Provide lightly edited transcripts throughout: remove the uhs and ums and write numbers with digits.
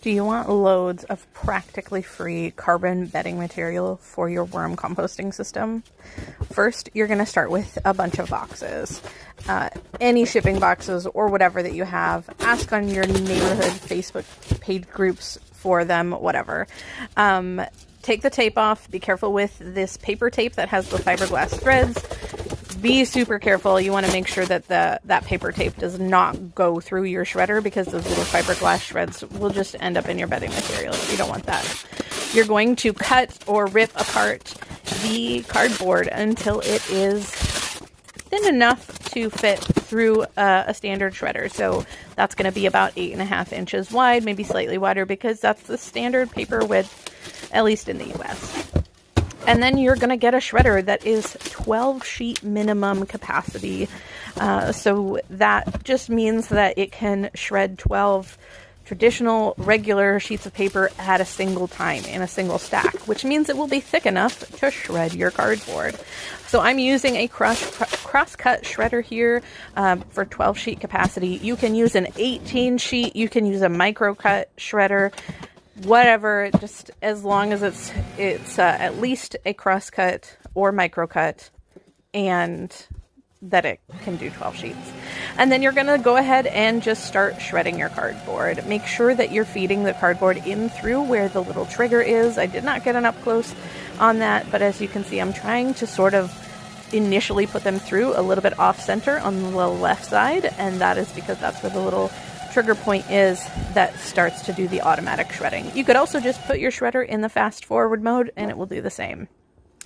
Do you want loads of practically free carbon bedding material for your worm composting system? First, you're going to start with a bunch of boxes. Any shipping boxes or whatever that you have. Ask on your neighborhood Facebook page groups for them, whatever. Take the tape off. Be careful with this paper tape that has the fiberglass threads. Be super careful. You want to make sure that that paper tape does not go through your shredder, because those little fiberglass shreds will just end up in your bedding material. You don't want that. You're going to cut or rip apart the cardboard until it is thin enough to fit through a standard shredder. So that's going to be about 8.5 inches wide, maybe slightly wider, because that's the standard paper width, at least in the US. And then you're going to get a shredder that is 12 sheet minimum capacity. So that just means that it can shred 12 traditional regular sheets of paper at a single time in a single stack, which means it will be thick enough to shred your cardboard. So I'm using a cross-cut shredder here for 12 sheet capacity. You can use an 18 sheet, you can use a micro cut shredder, whatever, just as long as it's at least a cross cut or micro cut, and that it can do 12 sheets. And then you're going to go ahead and just start shredding your cardboard. Make sure that you're feeding the cardboard in through where the little trigger is. I did not get an up close on that, but as you can see, I'm trying to sort of initially put them through a little bit off center on the left side, and that is because that's where the little trigger point is that starts to do the automatic shredding. You could also just put your shredder in the fast forward mode and it will do the same.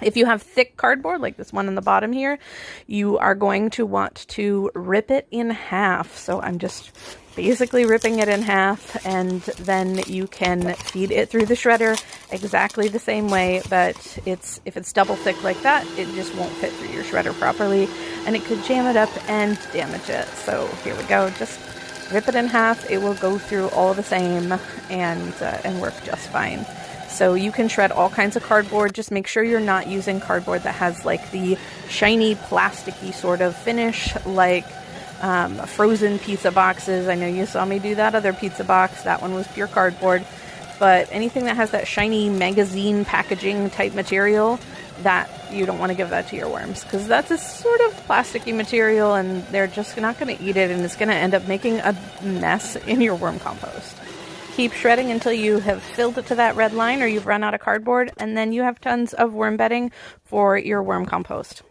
If you have thick cardboard like this one on the bottom here, you are going to want to rip it in half. So I'm just basically ripping it in half, and then you can feed it through the shredder exactly the same way, but if it's double thick like that, it just won't fit through your shredder properly and it could jam it up and damage it. So here we go, just rip it in half. It will go through all the same and work just fine. So you can shred all kinds of cardboard. Just make sure you're not using cardboard that has like the shiny plasticky sort of finish, like frozen pizza boxes. I know you saw me do that other pizza box. That one was pure cardboard. But anything that has that shiny magazine packaging type material, that you don't want to give that to your worms, because that's a sort of plasticky material and they're just not going to eat it, and it's going to end up making a mess in your worm compost. Keep shredding until you have filled it to that red line or you've run out of cardboard, and then you have tons of worm bedding for your worm compost.